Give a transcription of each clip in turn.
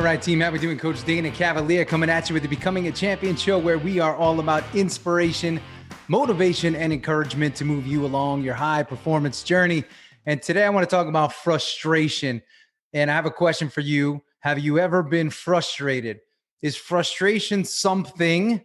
right, team. How we doing? Coach Dana Cavalea coming at you with the Becoming a Champion show, where we are all about inspiration, motivation, and encouragement to move you along your high performance journey. And today I want to talk about frustration. And I have a question for you. Have you ever been frustrated? Is frustration something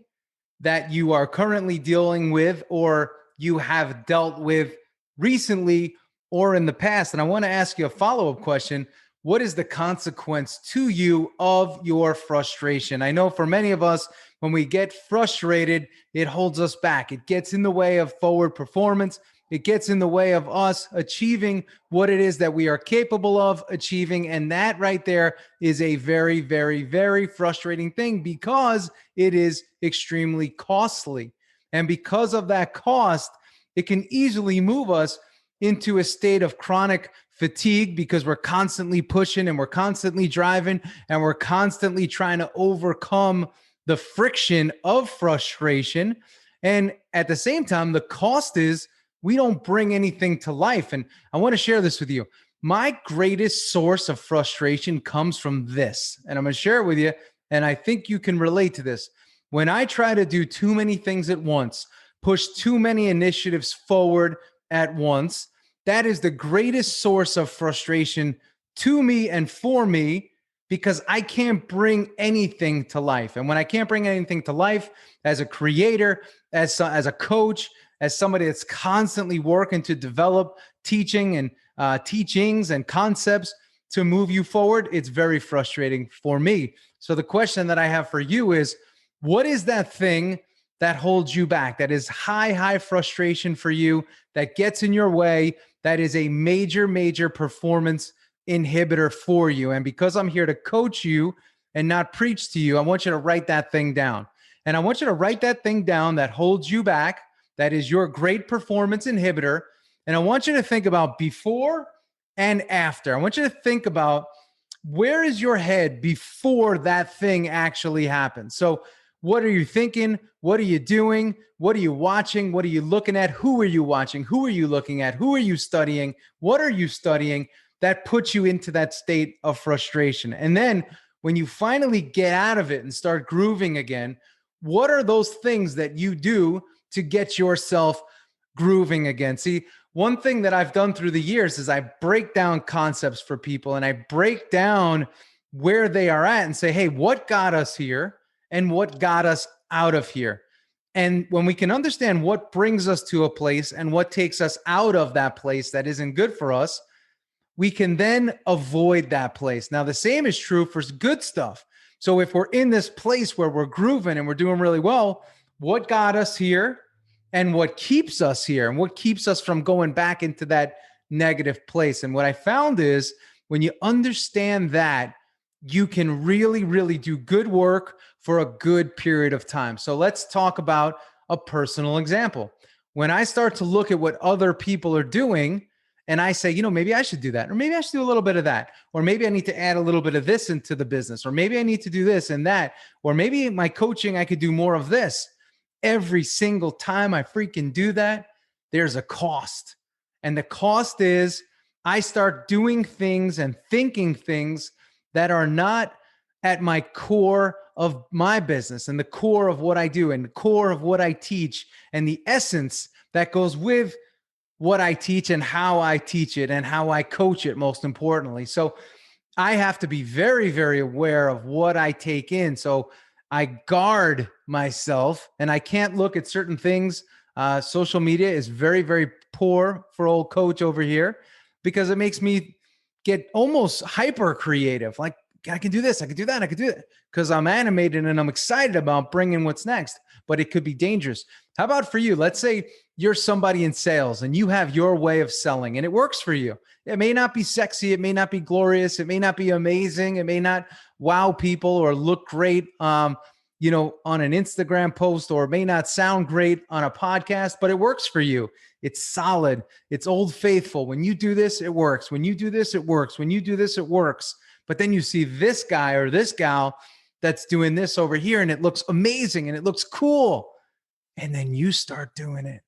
that you are currently dealing with, or you have dealt with recently or in the past? And I want to ask you a follow-up question. What is the consequence to you of your frustration? I know for many of us, when we get frustrated, it holds us back. It gets in the way of forward performance. It gets in the way of us achieving what it is that we are capable of achieving. And that right there is a very, very, very frustrating thing, because it is extremely costly. And because of that cost, it can easily move us into a state of chronic fatigue, because we're constantly pushing and we're constantly driving and we're constantly trying to overcome the friction of frustration. And at the same time, the cost is we don't bring anything to life. And I want to share this with you. My greatest source of frustration comes from this, and I'm going to share it with you. And I think you can relate to this. When I try to do too many things at once, push too many initiatives forward at once, that is the greatest source of frustration to me and for me, because I can't bring anything to life. And when I can't bring anything to life as a creator, as a coach, as somebody that's constantly working to develop teaching and teachings and concepts to move you forward, it's very frustrating for me. So the question that I have for you is, what is that thing that holds you back, that is high frustration for you, that gets in your way, that is a major, major performance inhibitor for you? And because I'm here to coach you and not preach to you, I want you to write that thing down. And I want you to write that thing down that holds you back, that is your great performance inhibitor. And I want you to think about before and after. I want you to think about, where is your head before that thing actually happens? So what are you thinking? What are you doing? What are you watching? What are you looking at? Who are you watching? Who are you looking at? Who are you studying? What are you studying that puts you into that state of frustration? And then when you finally get out of it and start grooving again, what are those things that you do to get yourself grooving again? See, one thing that I've done through the years is I break down concepts for people, and I break down where they are at and say, hey, what got us here and what got us out of here? And when we can understand what brings us to a place and what takes us out of that place that isn't good for us, we can then avoid that place. Now, the same is true for good stuff. So if we're in this place where we're grooving and we're doing really well, what got us here and what keeps us here, and what keeps us from going back into that negative place? And what I found is, when you understand that, you can really, really do good work for a good period of time. So let's talk about a personal example. When I start to look at what other people are doing, and I say, maybe I should do that, or maybe I should do a little bit of that, or maybe I need to add a little bit of this into the business, or maybe I need to do this and that, or maybe my coaching, I could do more of this. Every single time I freaking do that, there's a cost. And the cost is I start doing things and thinking things that are not at my core of my business and the core of what I do and the core of what I teach and the essence that goes with what I teach and how I teach it and how I coach it, most importantly. So I have to be very, very aware of what I take in. So I guard myself, and I can't look at certain things. Social media is very, very poor for old coach over here, because it makes me get almost hyper creative. Like, I can do this, I can do that, I can do that, because I'm animated and I'm excited about bringing what's next, but it could be dangerous. How about for you? Let's say you're somebody in sales and you have your way of selling and it works for you. It may not be sexy. It may not be glorious. It may not be amazing. It may not wow people or look great, on an Instagram post, or it may not sound great on a podcast, but it works for you. It's solid. It's old faithful. When you do this, it works. When you do this, it works. When you do this, it works. But then you see this guy or this gal that's doing this over here, and it looks amazing and it looks cool. And then you start doing it.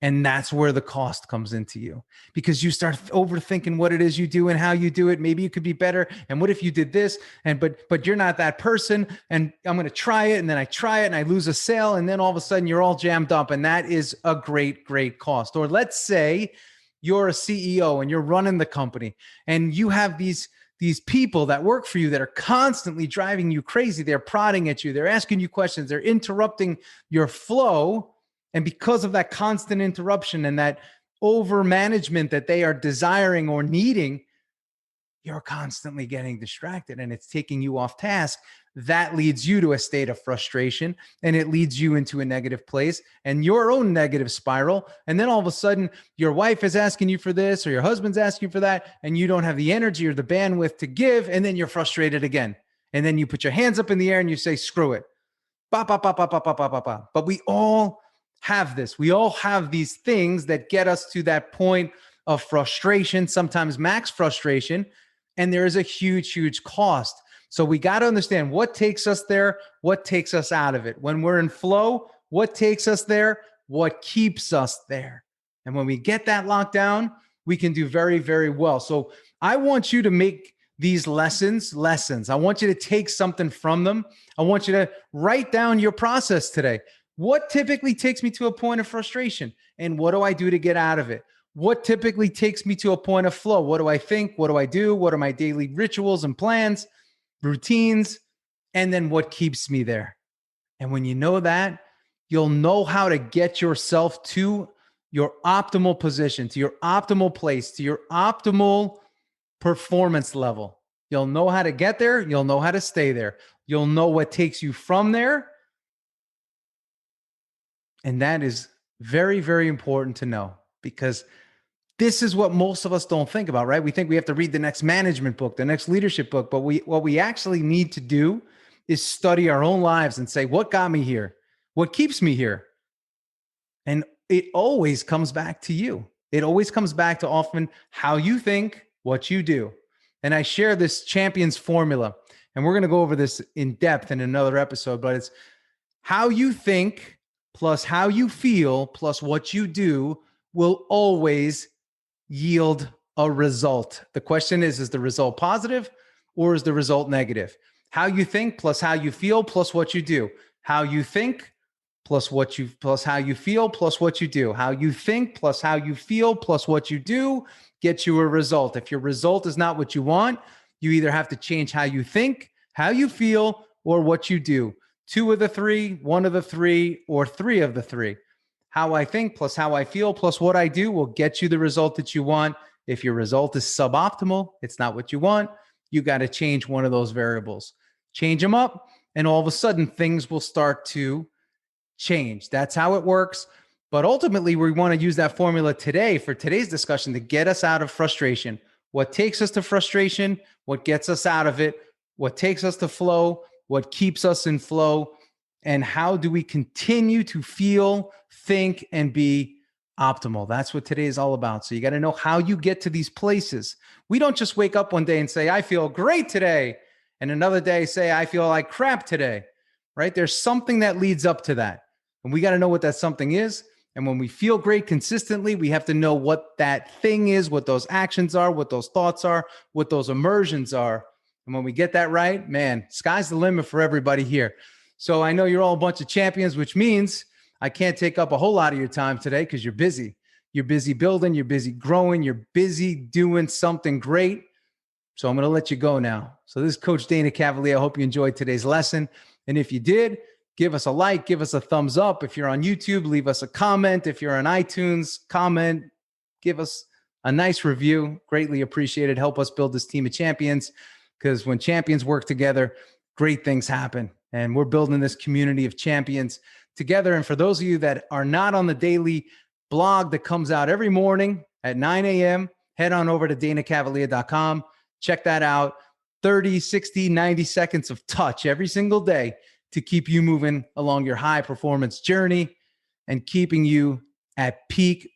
And that's where the cost comes into you, because you start overthinking what it is you do and how you do it. Maybe you could be better. And what if you did this? And but you're not that person. And I'm going to try it. And then I try it and I lose a sale. And then all of a sudden you're all jammed up. And that is a great, great cost. Or let's say you're a CEO and you're running the company and you have these people that work for you that are constantly driving you crazy. They're prodding at you. They're asking you questions. They're interrupting your flow. And because of that constant interruption and that over management that they are desiring or needing, you're constantly getting distracted and it's taking you off task. That leads you to a state of frustration and it leads you into a negative place and your own negative spiral. And then all of a sudden your wife is asking you for this or your husband's asking you for that, and you don't have the energy or the bandwidth to give. And then you're frustrated again. And then you put your hands up in the air and you say, screw it. Ba, ba, ba, ba, ba, ba, ba, ba, ba. But we all have this. We all have these things that get us to that point of frustration, sometimes max frustration. And there is a huge, huge cost. So we got to understand what takes us there, what takes us out of it. When we're in flow, what takes us there, what keeps us there. And when we get that locked down, we can do very, very well. So I want you to make these lessons. I want you to take something from them. I want you to write down your process today. What typically takes me to a point of frustration? And what do I do to get out of it? What typically takes me to a point of flow? What do I think? What do I do? What are my daily rituals and plans, routines? And then what keeps me there? And when you know that, you'll know how to get yourself to your optimal position, to your optimal place, to your optimal performance level. You'll know how to get there. You'll know how to stay there. You'll know what takes you from there. And that is very, very important to know, because this is what most of us don't think about, right? We think we have to read the next management book, the next leadership book, but what we actually need to do is study our own lives and say, what got me here? What keeps me here? And it always comes back to you. It always comes back to often how you think, what you do. And I share this champions formula, and we're going to go over this in depth in another episode, but it's how you think plus how you feel plus what you do will always yield a result. The question is the result positive or is the result negative? How you think plus how you feel plus what you do. How you think plus how you feel plus what you do. How you think plus how you feel plus what you do gets you a result. If your result is not what you want, you either have to change how you think, how you feel, or what you do. 2 of the 3, 1 of the 3, or 3 of the 3. How I think plus how I feel plus what I do will get you the result that you want. If your result is suboptimal, it's not what you want, you got to change one of those variables. Change them up, and all of a sudden things will start to change. That's how it works. But ultimately, we want to use that formula today for today's discussion to get us out of frustration. What takes us to frustration, what gets us out of it, what takes us to flow, what keeps us in flow, and how do we continue to feel, think, and be optimal. That's what today is all about. So you got to know how you get to these places. We don't just wake up one day and say, I feel great today, and another day say, I feel like crap today, right? There's something that leads up to that. And we got to know what that something is. And when we feel great consistently, we have to know what that thing is, what those actions are, what those thoughts are, what those immersions are. And when we get that right, man, sky's the limit for everybody here. So I know you're all a bunch of champions, which means I can't take up a whole lot of your time today because you're busy. You're busy building, you're busy growing, you're busy doing something great. So I'm going to let you go now. So this is Coach Dana Cavalea. I hope you enjoyed today's lesson. And if you did, give us a like, give us a thumbs up. If you're on YouTube, leave us a comment. If you're on iTunes, comment, give us a nice review. Greatly appreciated. Help us build this team of champions, because when champions work together, great things happen. And we're building this community of champions together. And for those of you that are not on the daily blog that comes out every morning at 9 a.m., head on over to danacavalea.com. Check that out. 30, 60, 90 seconds of touch every single day to keep you moving along your high performance journey and keeping you at peak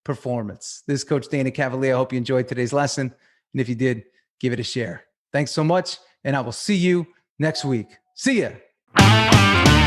performance. This is Coach Dana Cavalea. I hope you enjoyed today's lesson. And if you did, give it a share. Thanks so much. And I will see you next week. See ya.